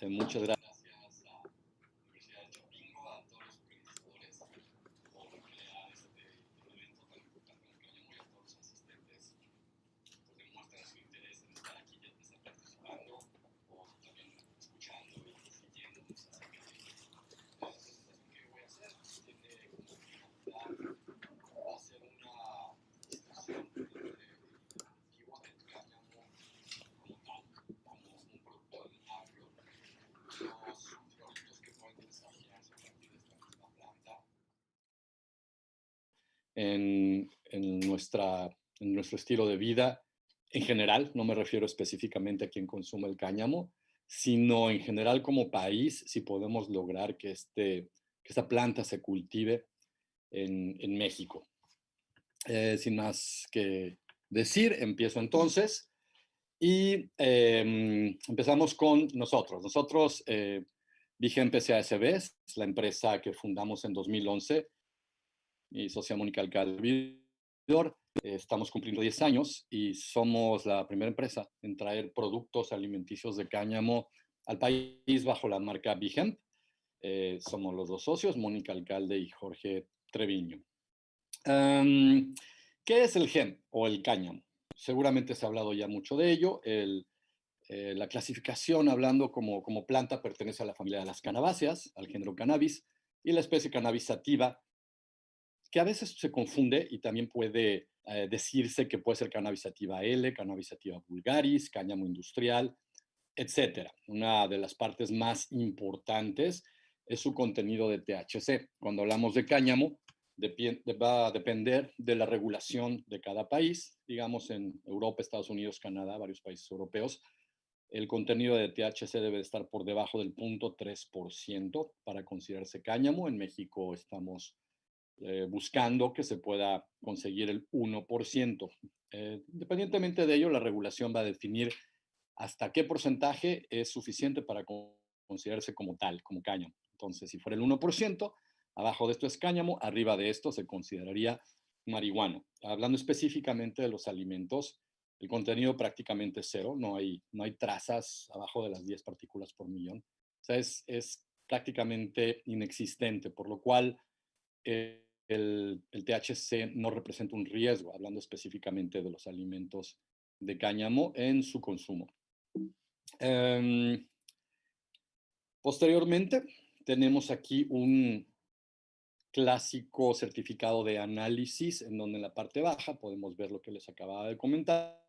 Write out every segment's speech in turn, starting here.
Muchas gracias a la Universidad de Chapingo, a todos los organizadores por crear este evento tan importante en el Cáñamo y a todos los asistentes pues, demuestran su interés en estar aquí y en estar participando o también escuchando y siguiéndonos acerca de la presentación que yo voy a hacer. Tiene como finalidad hacer una discusión entre el cultivo del cáñamo como tal, como un producto del agro, los productos que pueden desarrollarse a partir de esta misma planta en nuestro estilo de vida en general. No me refiero específicamente a quien consume el cáñamo, sino en general como país, si podemos lograr que esta planta se cultive en México. Sin más que decir, empiezo entonces. Y empezamos con nosotros. Nosotros, Vigem PCASB, es la empresa que fundamos en 2011. Mi socia Mónica Alcalde, estamos cumpliendo 10 años y somos la primera empresa en traer productos alimenticios de cáñamo al país bajo la marca Vigem. Somos los dos socios, Mónica Alcalde y Jorge Treviño. ¿Qué es el hemp o el cáñamo? Seguramente se ha hablado ya mucho de ello. La clasificación, hablando como planta, pertenece a la familia de las cannabáceas, al género cannabis, y la especie cannabis sativa, que a veces se confunde y también puede decirse que puede ser cannabis sativa L, cannabis sativa vulgaris, cáñamo industrial, etcétera. Una de las partes más importantes es su contenido de THC. Cuando hablamos de cáñamo, va a depender de la regulación de cada país. Digamos, en Europa, Estados Unidos, Canadá, varios países europeos, el contenido de THC debe estar por debajo del 0.3% para considerarse cáñamo. En México estamos buscando que se pueda conseguir el 1%. Independientemente de ello, la regulación va a definir hasta qué porcentaje es suficiente para considerarse como tal, como cáñamo. Entonces, si fuera el 1%, abajo de esto es cáñamo, arriba de esto se consideraría marihuana. Hablando específicamente de los alimentos, el contenido prácticamente es cero, no hay trazas abajo de las 10 partículas por millón. O sea, es prácticamente inexistente, por lo cual el THC no representa un riesgo, hablando específicamente de los alimentos de cáñamo en su consumo. Posteriormente, tenemos aquí un clásico certificado de análisis, en donde en la parte baja podemos ver lo que les acababa de comentar,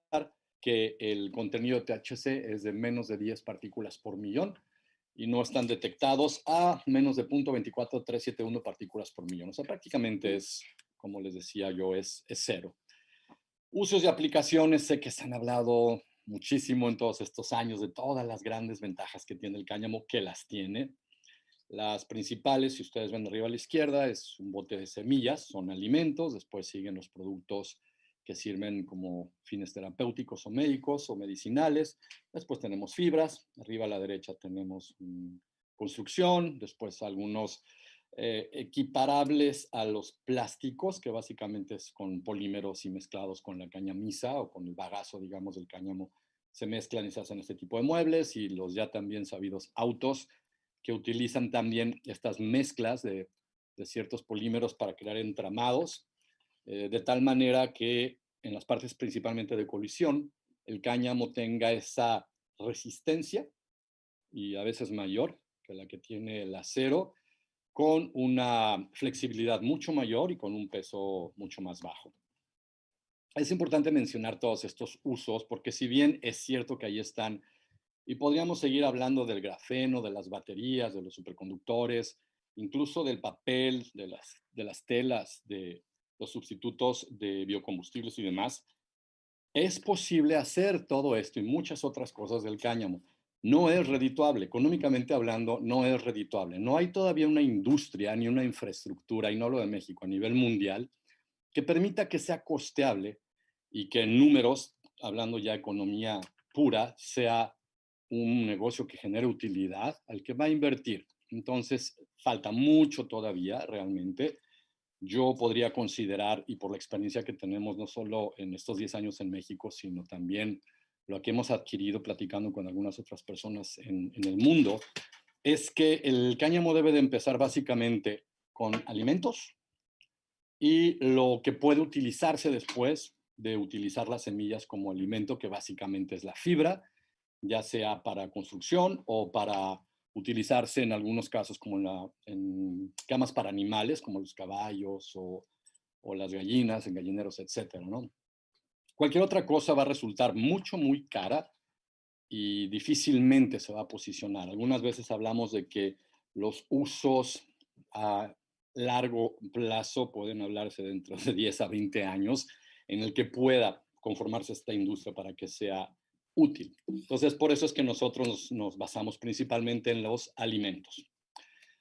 que el contenido de THC es de menos de 10 partículas por millón y no están detectados a menos de 0.24371 partículas por millón. O sea, prácticamente es, como les decía yo, es cero. Usos y aplicaciones, sé que se han hablado muchísimo en todos estos años de todas las grandes ventajas que tiene el cáñamo, que las tiene. Las principales, si ustedes ven arriba a la izquierda, es un bote de semillas, son alimentos, después siguen los productos que sirven como fines terapéuticos o médicos o medicinales, después tenemos fibras, arriba a la derecha tenemos construcción, después algunos equiparables a los plásticos, que básicamente es con polímeros y mezclados con la cañamisa o con el bagazo, digamos, del cáñamo, se mezclan y se hacen este tipo de muebles, y los ya también sabidos autos, que utilizan también estas mezclas de ciertos polímeros para crear entramados, de tal manera que en las partes principalmente de colisión, el cáñamo tenga esa resistencia, y a veces mayor que la que tiene el acero, con una flexibilidad mucho mayor y con un peso mucho más bajo. Es importante mencionar todos estos usos porque, si bien es cierto que ahí están, y podríamos seguir hablando del grafeno, de las baterías, de los superconductores, incluso del papel, de las telas, de los sustitutos de biocombustibles y demás, es posible hacer todo esto y muchas otras cosas del cáñamo. No es redituable, económicamente hablando, no es redituable. No hay todavía una industria ni una infraestructura, y no hablo de México, a nivel mundial, que permita que sea costeable y que en números, hablando ya de economía pura, sea un negocio que genere utilidad al que va a invertir. Entonces, falta mucho todavía realmente. Yo podría considerar, y por la experiencia que tenemos no solo en estos 10 años en México, sino también lo que hemos adquirido platicando con algunas otras personas en el mundo, es que el cáñamo debe de empezar básicamente con alimentos y lo que puede utilizarse después de utilizar las semillas como alimento, que básicamente es la fibra, ya sea para construcción o para utilizarse en algunos casos como en camas para animales, como los caballos o las gallinas, en gallineros, etcétera, ¿no? Cualquier otra cosa va a resultar mucho, muy cara y difícilmente se va a posicionar. Algunas veces hablamos de que los usos a largo plazo pueden hablarse dentro de 10 a 20 años en el que pueda conformarse esta industria para que sea útil. Entonces, por eso es que nosotros nos basamos principalmente en los alimentos.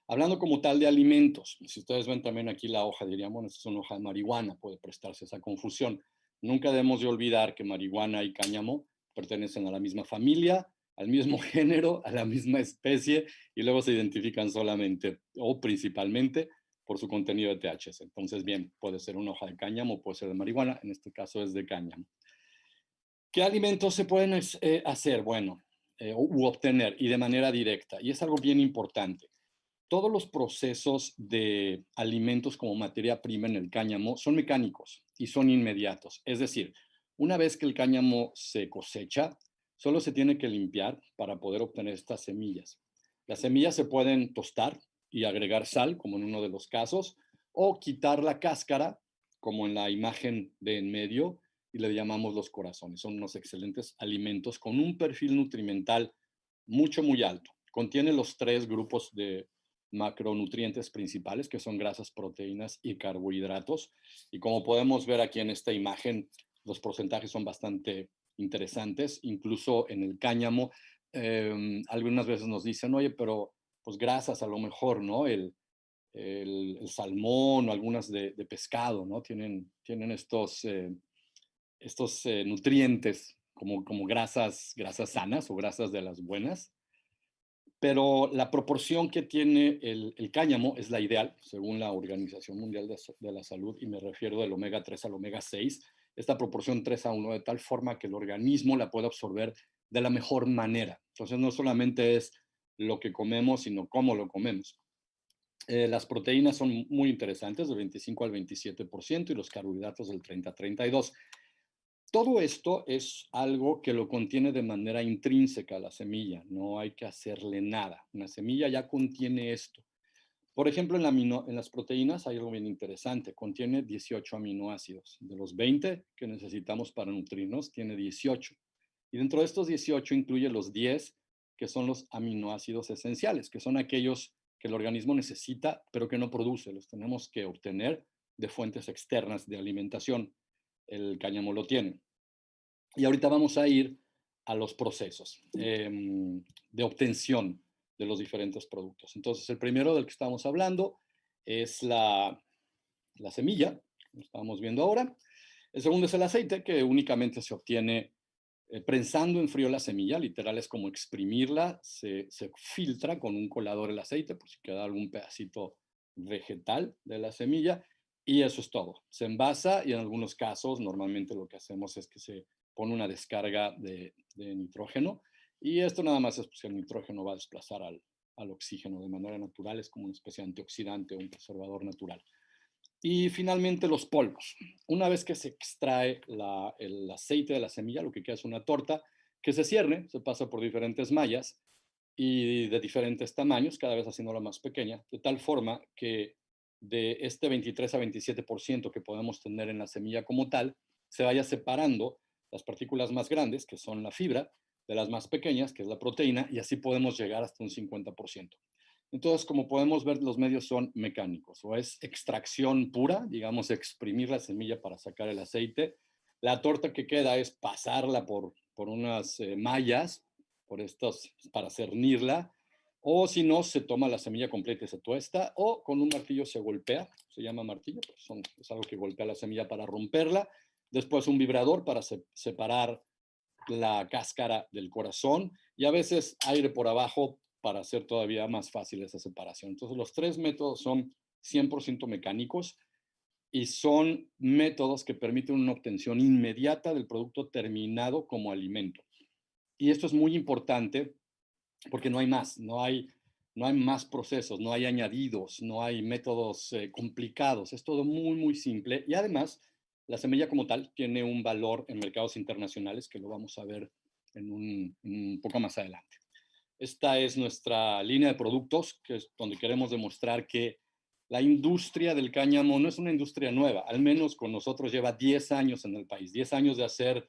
Hablando como tal de alimentos, si ustedes ven también aquí la hoja, dirían, bueno, esta es una hoja de marihuana, puede prestarse esa confusión. Nunca debemos de olvidar que marihuana y cáñamo pertenecen a la misma familia, al mismo género, a la misma especie, y luego se identifican solamente o principalmente por su contenido de THC. Entonces, bien, puede ser una hoja de cáñamo, puede ser de marihuana, en este caso es de cáñamo. ¿Qué alimentos se pueden hacer? Bueno, u obtener y de manera directa, y es algo bien importante. Todos los procesos de alimentos como materia prima en el cáñamo son mecánicos y son inmediatos. Es decir, una vez que el cáñamo se cosecha, solo se tiene que limpiar para poder obtener estas semillas. Las semillas se pueden tostar y agregar sal, como en uno de los casos, o quitar la cáscara, como en la imagen de en medio, y le llamamos los corazones. Son unos excelentes alimentos con un perfil nutrimental mucho, muy alto. Contiene los tres grupos de macronutrientes principales, que son grasas, proteínas y carbohidratos. Y como podemos ver aquí en esta imagen, los porcentajes son bastante interesantes. Incluso en el cáñamo, algunas veces nos dicen, oye, pero pues grasas a lo mejor, ¿no? El salmón o algunas de pescado, ¿no? Tienen estos nutrientes como grasas sanas o grasas de las buenas, pero la proporción que tiene el cáñamo es la ideal, según la Organización Mundial de la Salud, y me refiero del omega 3 al omega 6, esta proporción 3:1, de tal forma que el organismo la puede absorber de la mejor manera. Entonces, no solamente es lo que comemos, sino cómo lo comemos. Las proteínas son muy interesantes, del 25 al 27%, y los carbohidratos del 30 a 32%. Todo esto es algo que lo contiene de manera intrínseca la semilla, no hay que hacerle nada. Una semilla ya contiene esto. Por ejemplo, en las proteínas hay algo bien interesante, contiene 18 aminoácidos. De los 20 que necesitamos para nutrirnos, tiene 18. Y dentro de estos 18 incluye los 10 que son los aminoácidos esenciales, que son aquellos que el organismo necesita, pero que no produce. Los tenemos que obtener de fuentes externas de alimentación. El cáñamo lo tiene. Y ahorita vamos a ir a los procesos de obtención de los diferentes productos. Entonces, el primero del que estamos hablando es la semilla, como estamos viendo ahora. El segundo es el aceite, que únicamente se obtiene prensando en frío la semilla. Literal es como exprimirla, se filtra con un colador el aceite, por si queda algún pedacito vegetal de la semilla, y eso es todo. Se envasa y en algunos casos normalmente lo que hacemos es que se pone una descarga de nitrógeno, y esto nada más es porque el nitrógeno va a desplazar al oxígeno de manera natural, es como una especie de antioxidante o un preservador natural. Y finalmente los polvos. Una vez que se extrae el aceite de la semilla, lo que queda es una torta que se cierne, se pasa por diferentes mallas y de diferentes tamaños, cada vez haciéndola más pequeña, de tal forma que de este 23 a 27% que podemos tener en la semilla como tal, se vaya separando las partículas más grandes, que son la fibra, de las más pequeñas, que es la proteína, y así podemos llegar hasta un 50%. Entonces, como podemos ver, los medios son mecánicos, o es extracción pura, digamos, exprimir la semilla para sacar el aceite. La torta que queda es pasarla por unas mallas, por estos, para cernirla, o si no, se toma la semilla completa y se tuesta, o con un martillo se golpea, se llama martillo, es algo que golpea la semilla para romperla. Después un vibrador para separar la cáscara del corazón, y a veces aire por abajo para hacer todavía más fácil esa separación. Entonces, los tres métodos son 100% mecánicos y son métodos que permiten una obtención inmediata del producto terminado como alimento. Y esto es muy importante porque no hay más procesos, no hay añadidos, no hay métodos complicados, es todo muy, muy simple. Y además, la semilla como tal tiene un valor en mercados internacionales que lo vamos a ver en un poco más adelante. Esta es nuestra línea de productos, que es donde queremos demostrar que la industria del cáñamo no es una industria nueva, al menos con nosotros lleva 10 años en el país, 10 años de hacer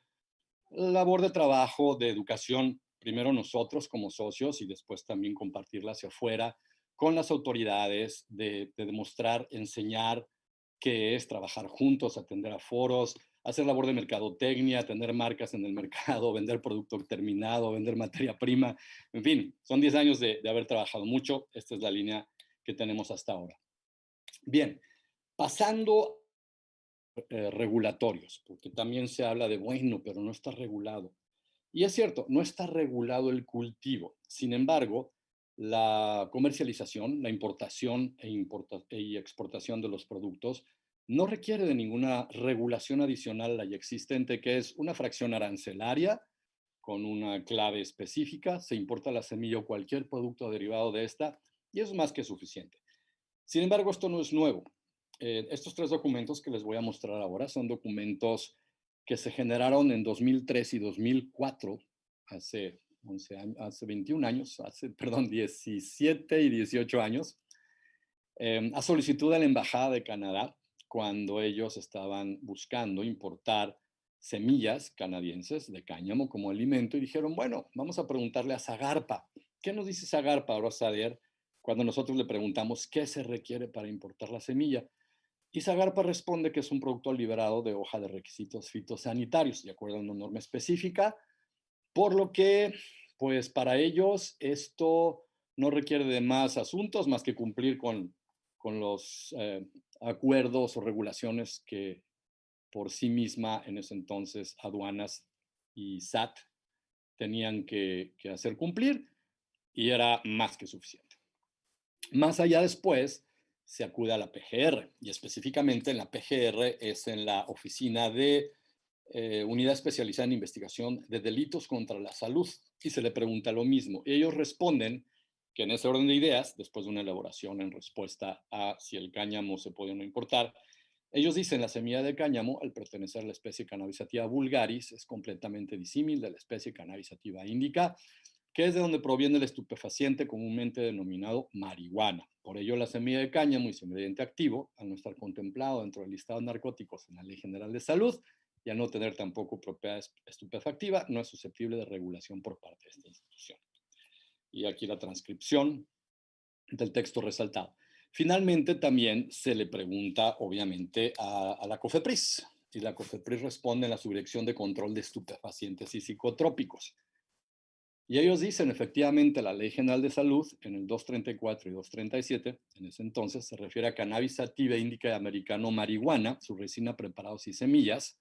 labor de trabajo, de educación, primero nosotros como socios y después también compartirla hacia afuera con las autoridades, de demostrar, enseñar qué es trabajar juntos, atender a foros, hacer labor de mercadotecnia, tener marcas en el mercado, vender producto terminado, vender materia prima, en fin, son 10 años de haber trabajado mucho. Esta es la línea que tenemos hasta ahora. Bien, pasando regulatorios, porque también se habla de, bueno, pero no está regulado. Y es cierto, no está regulado el cultivo. Sin embargo, la comercialización, la importación y exportación de los productos no requiere de ninguna regulación adicional a la ya existente, que es una fracción arancelaria con una clave específica. Se importa la semilla o cualquier producto derivado de esta y es más que suficiente. Sin embargo, esto no es nuevo. Estos tres documentos que les voy a mostrar ahora son documentos que se generaron en 2003 y 2004, hace 11 años, hace 21 años, perdón, 17 y 18 años, a solicitud de la Embajada de Canadá, cuando ellos estaban buscando importar semillas canadienses de cáñamo como alimento y dijeron, bueno, vamos a preguntarle a Zagarpa. ¿Qué nos dice Zagarpa, ahora Sader, cuando nosotros le preguntamos qué se requiere para importar la semilla? Y Zagarpa responde que es un producto liberado de hoja de requisitos fitosanitarios, de acuerdo a una norma específica, por lo que, pues para ellos esto no requiere de más asuntos más que cumplir con los acuerdos o regulaciones que por sí misma en ese entonces aduanas y SAT tenían que hacer cumplir y era más que suficiente. Más allá después se acude a la PGR y específicamente en la PGR es en la Oficina de Unidad Especializada en Investigación de Delitos contra la Salud y se le pregunta lo mismo. Y ellos responden que en ese orden de ideas, después de una elaboración en respuesta a si el cáñamo se puede o no importar, ellos dicen la semilla de cáñamo, al pertenecer a la especie Cannabis sativa vulgaris, es completamente disímil de la especie Cannabis sativa indica, que es de donde proviene el estupefaciente comúnmente denominado marihuana. Por ello, la semilla de cáñamo y su ingrediente activo, al no estar contemplado dentro del listado de narcóticos en la Ley General de Salud y al no tener tampoco propiedad estupefactiva, no es susceptible de regulación por parte de esta institución. Y aquí la transcripción del texto resaltado. Finalmente, también se le pregunta, obviamente, a la COFEPRIS, y la COFEPRIS responde en la Subdirección de Control de Estupefacientes y Psicotrópicos. Y ellos dicen, efectivamente, la Ley General de Salud, en el 234 y 237, en ese entonces, se refiere a cannabis sativa indica americano marihuana, su resina, preparados y semillas,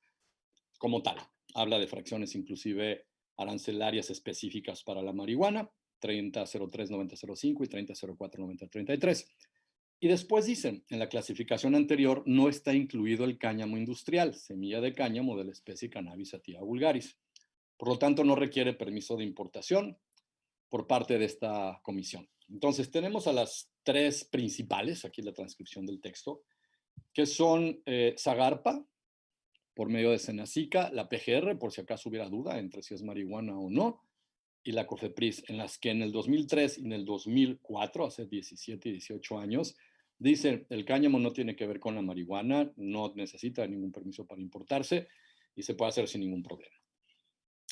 como tal. Habla de fracciones inclusive arancelarias específicas para la marihuana, 3003-9005 y 3004-9033. Y después dicen, en la clasificación anterior no está incluido el cáñamo industrial, semilla de cáñamo de la especie Cannabis sativa vulgaris. Por lo tanto, no requiere permiso de importación por parte de esta comisión. Entonces, tenemos a las tres principales, aquí la transcripción del texto, que son Zagarpa, por medio de Senacica, la PGR, por si acaso hubiera duda entre si es marihuana o no, y la COFEPRIS, en las que en el 2003 y en el 2004, hace 17 y 18 años, dicen el cáñamo no tiene que ver con la marihuana, no necesita ningún permiso para importarse y se puede hacer sin ningún problema.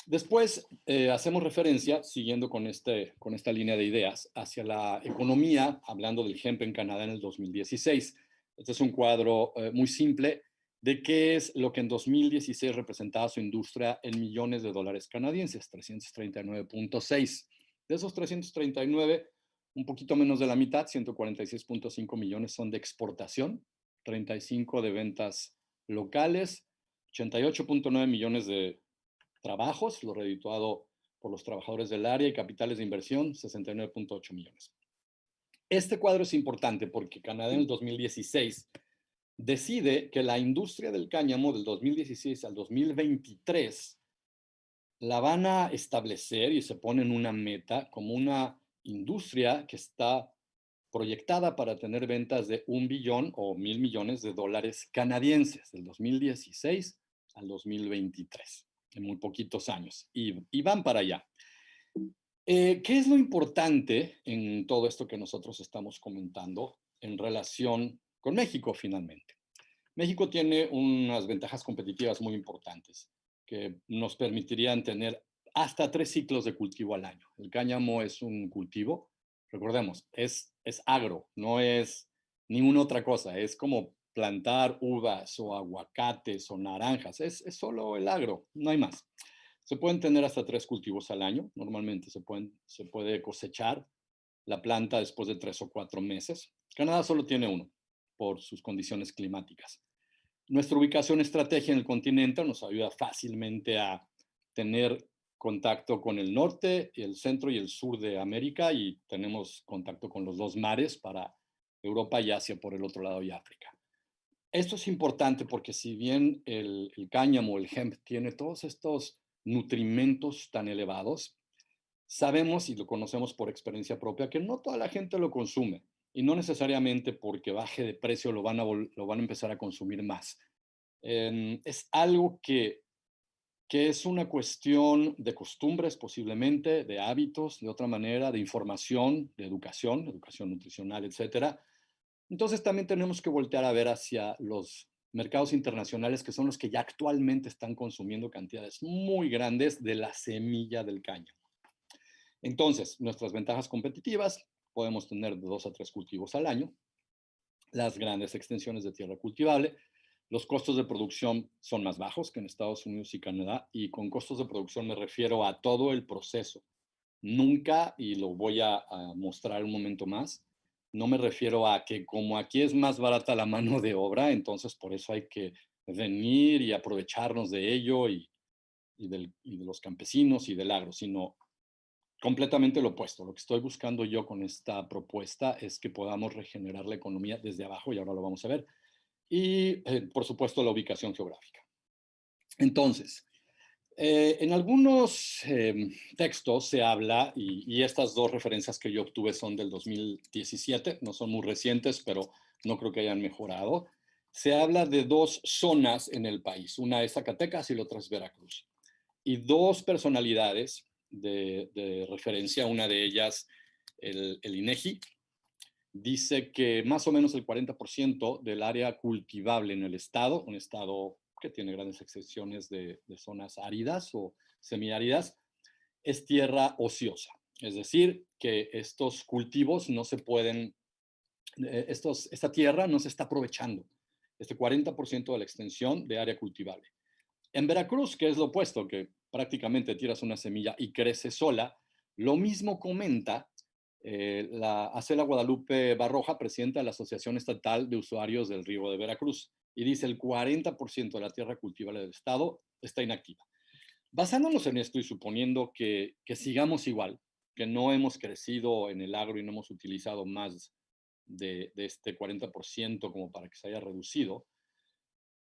Después hacemos referencia, siguiendo con esta línea de ideas, hacia la economía, hablando del hemp en Canadá en el 2016. Este es un cuadro muy simple de qué es lo que en 2016 representaba su industria en millones de dólares canadienses, 339.6. De esos 339, un poquito menos de la mitad, 146.5 millones son de exportación, 35 de ventas locales, 88.9 millones de trabajos, lo redituado por los trabajadores del área y capitales de inversión, 69.8 millones. Este cuadro es importante porque Canadá en el 2016 decide que la industria del cáñamo del 2016 al 2023 la van a establecer y se ponen una meta como una industria que está proyectada para tener ventas de 1 billón o 1.000 millones de dólares canadienses del 2016 al 2023, en muy poquitos años, y van para allá. ¿Qué es lo importante en todo esto que nosotros estamos comentando en relación con México finalmente? México tiene unas ventajas competitivas muy importantes que nos permitirían tener hasta 3 ciclos de cultivo al año. El cáñamo es un cultivo, recordemos, es agro, no es ninguna otra cosa, es como plantar uvas o aguacates o naranjas, es solo el agro, no hay más. Se pueden tener hasta 3 cultivos al año, normalmente se puede cosechar la planta después de 3 o 4 meses. Canadá solo tiene uno por sus condiciones climáticas. Nuestra ubicación estratégica en el continente nos ayuda fácilmente a tener contacto con el norte, el centro y el sur de América, y tenemos contacto con los dos mares para Europa y Asia por el otro lado y África. Esto es importante porque si bien el cáñamo, el hemp, tiene todos estos nutrimentos tan elevados, sabemos y lo conocemos por experiencia propia que no toda la gente lo consume y no necesariamente porque baje de precio lo van a empezar a consumir más. Es algo que es una cuestión de costumbres posiblemente, de hábitos, de otra manera, de información, de educación nutricional, etcétera. Entonces también tenemos que voltear a ver hacia los mercados internacionales que son los que ya actualmente están consumiendo cantidades muy grandes de la semilla del caño. Entonces, nuestras ventajas competitivas, podemos tener de 2 a 3 cultivos al año, las grandes extensiones de tierra cultivable, los costos de producción son más bajos que en Estados Unidos y Canadá, y con costos de producción me refiero a todo el proceso. Nunca, y lo voy a mostrar un momento más, no me refiero a que como aquí es más barata la mano de obra, entonces por eso hay que venir y aprovecharnos de ello y de los campesinos y del agro, sino completamente lo opuesto. Lo que estoy buscando yo con esta propuesta es que podamos regenerar la economía desde abajo, y ahora lo vamos a ver, y por supuesto la ubicación geográfica. Entonces, en algunos textos se habla, y estas dos referencias que yo obtuve son del 2017, no son muy recientes, pero no creo que hayan mejorado. Se habla de dos zonas en el país, una es Zacatecas y la otra es Veracruz. Y dos personalidades de referencia, una de ellas el INEGI, dice que más o menos el 40% del área cultivable en el estado, un estado que tiene grandes excepciones de zonas áridas o semiáridas, es tierra ociosa. Es decir, que estos cultivos no se pueden, esta tierra no se está aprovechando, este 40% de la extensión de área cultivable. En Veracruz, que es lo opuesto, que prácticamente tiras una semilla y crece sola, lo mismo comenta la Acela Guadalupe Barroja, presidenta de la Asociación Estatal de Usuarios del Río de Veracruz, y dice el 40% de la tierra cultivable del estado está inactiva. Basándonos en esto y suponiendo que sigamos igual, que no hemos crecido en el agro y no hemos utilizado más de este 40% como para que se haya reducido,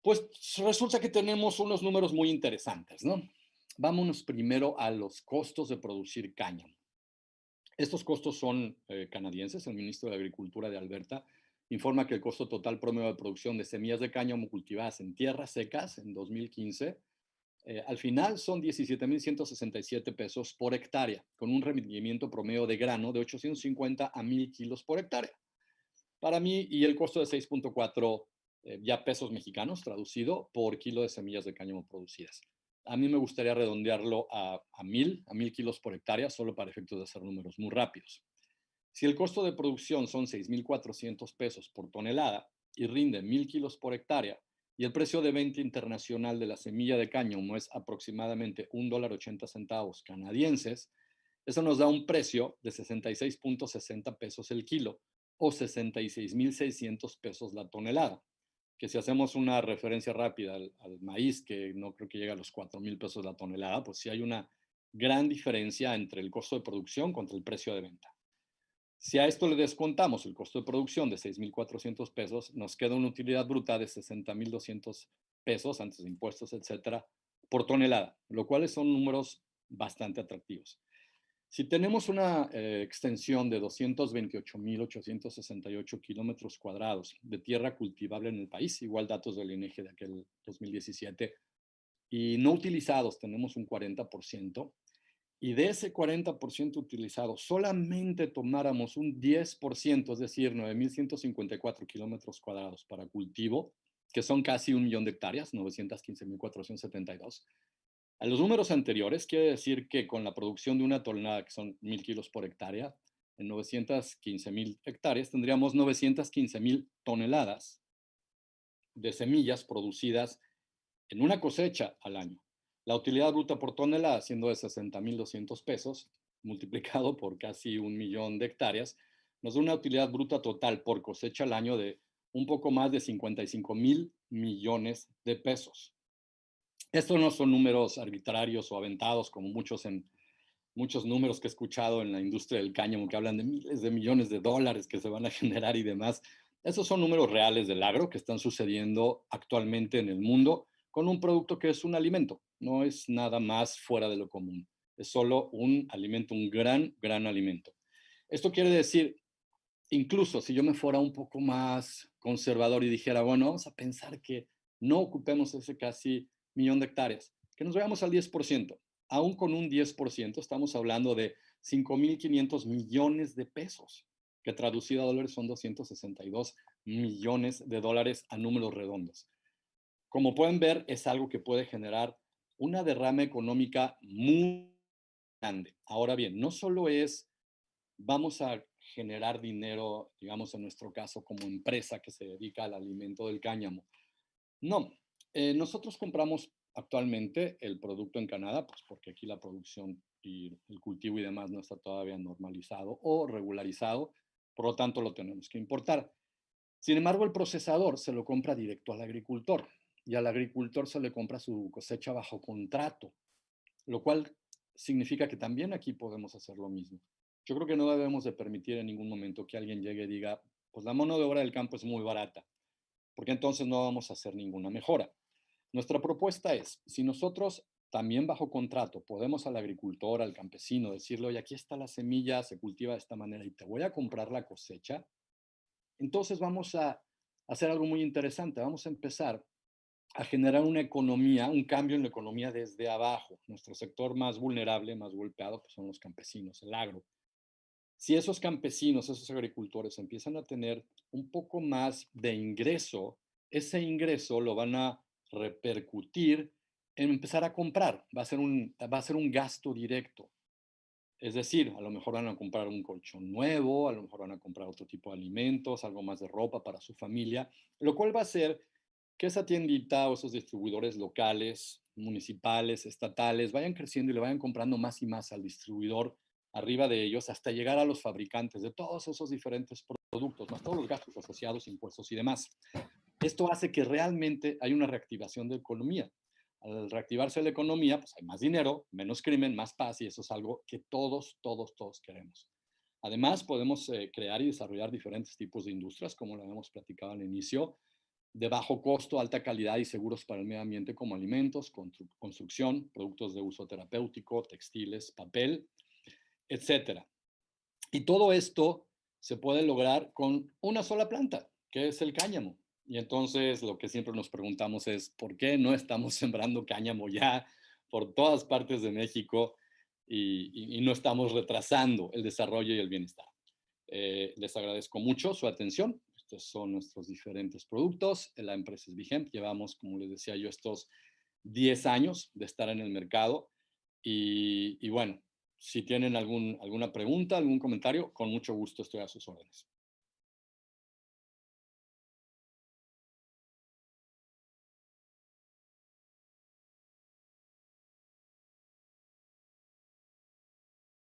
pues resulta que tenemos unos números muy interesantes, ¿no? Vámonos primero a los costos de producir cáñamo. Estos costos son canadienses. El ministro de Agricultura de Alberta informa que el costo total promedio de producción de semillas de cáñamo cultivadas en tierras secas en 2015, al final son 17,167 pesos por hectárea, con un rendimiento promedio de grano de 850 a 1,000 kilos por hectárea. Para mí, y el costo de 6,4 ya pesos mexicanos traducido por kilo de semillas de cáñamo producidas. A mí me gustaría redondearlo a 1,000 kilos por hectárea, solo para efectos de hacer números muy rápidos. Si el costo de producción son 6,400 pesos por tonelada y rinde 1,000 kilos por hectárea, y el precio de venta internacional de la semilla de cáñamo es aproximadamente $1.80 canadienses, eso nos da un precio de 66,60 pesos el kilo o 66,600 pesos la tonelada. Que si hacemos una referencia rápida al maíz, que no creo que llegue a los 4,000 pesos la tonelada, pues sí hay una gran diferencia entre el costo de producción contra el precio de venta. Si a esto le descontamos el costo de producción de 6,400 pesos, nos queda una utilidad bruta de 60,200 pesos antes de impuestos, etcétera, por tonelada, lo cual son números bastante atractivos. Si tenemos una extensión de 228.868 kilómetros cuadrados de tierra cultivable en el país, igual datos del INEGI de aquel 2017, y no utilizados tenemos un 40%, y de ese 40% utilizado solamente tomáramos un 10%, es decir, 9.154 kilómetros cuadrados para cultivo, que son casi 1 millón de hectáreas, 915.472. A los números anteriores quiere decir que con la producción de una tonelada, que son 1.000 kilos por hectárea, en 915.000 hectáreas tendríamos 915.000 toneladas de semillas producidas en una cosecha al año. La utilidad bruta por tonelada, siendo de 60.200 pesos, multiplicado por casi 1 millón de hectáreas, nos da una utilidad bruta total por cosecha al año de un poco más de 55.000 millones de pesos. Estos no son números arbitrarios o aventados como muchos números que he escuchado en la industria del cáñamo que hablan de miles de millones de dólares que se van a generar y demás. Esos son números reales del agro que están sucediendo actualmente en el mundo con un producto que es un alimento. No es nada más fuera de lo común. Es solo un alimento, un gran alimento. Esto quiere decir, incluso si yo me fuera un poco más conservador y dijera, bueno, vamos a pensar que no ocupemos ese casi 1 millón de hectáreas, que nos veamos al 10%. Aún con un 10%, estamos hablando de 5.500 millones de pesos, que traducido a dólares son 262 millones de dólares a números redondos. Como pueden ver, es algo que puede generar una derrama económica muy grande. Ahora bien, no solo es, vamos a generar dinero, digamos en nuestro caso, como empresa que se dedica al alimento del cáñamo. No, nosotros compramos actualmente el producto en Canadá, pues porque aquí la producción y el cultivo y demás no está todavía normalizado o regularizado, por lo tanto lo tenemos que importar. Sin embargo, el procesador se lo compra directo al agricultor y al agricultor se le compra su cosecha bajo contrato, lo cual significa que también aquí podemos hacer lo mismo. Yo creo que no debemos de permitir en ningún momento que alguien llegue y diga, pues la mano de obra del campo es muy barata, porque entonces no vamos a hacer ninguna mejora. Nuestra propuesta es, si nosotros también bajo contrato podemos al agricultor, al campesino, decirle, oye, aquí está la semilla, se cultiva de esta manera y te voy a comprar la cosecha, entonces vamos a hacer algo muy interesante. Vamos a empezar a generar una economía, un cambio en la economía desde abajo. Nuestro sector más vulnerable, más golpeado, pues son los campesinos, el agro. Si esos campesinos, esos agricultores empiezan a tener un poco más de ingreso, ese ingreso lo van a repercutir en empezar a comprar. Va a ser un gasto directo. Es decir, a lo mejor van a comprar un colchón nuevo, a lo mejor van a comprar otro tipo de alimentos, algo más de ropa para su familia, lo cual va a hacer que esa tiendita o esos distribuidores locales, municipales, estatales, vayan creciendo y le vayan comprando más y más al distribuidor arriba de ellos hasta llegar a los fabricantes de todos esos diferentes productos, más todos los gastos asociados, impuestos y demás. Esto hace que realmente hay una reactivación de economía. Al reactivarse la economía, pues hay más dinero, menos crimen, más paz, y eso es algo que todos queremos. Además, podemos crear y desarrollar diferentes tipos de industrias, como lo habíamos platicado al inicio, de bajo costo, alta calidad y seguros para el medio ambiente, como alimentos, construcción, productos de uso terapéutico, textiles, papel, etcétera. Y todo esto se puede lograr con una sola planta, que es el cáñamo. Y entonces lo que siempre nos preguntamos es, ¿por qué no estamos sembrando cáñamo ya por todas partes de México y no estamos retrasando el desarrollo y el bienestar? Les agradezco mucho su atención. Estos son nuestros diferentes productos. La empresa es Vigent. Llevamos, como les decía yo, estos 10 años de estar en el mercado. Y bueno, si tienen alguna pregunta, algún comentario, con mucho gusto estoy a sus órdenes.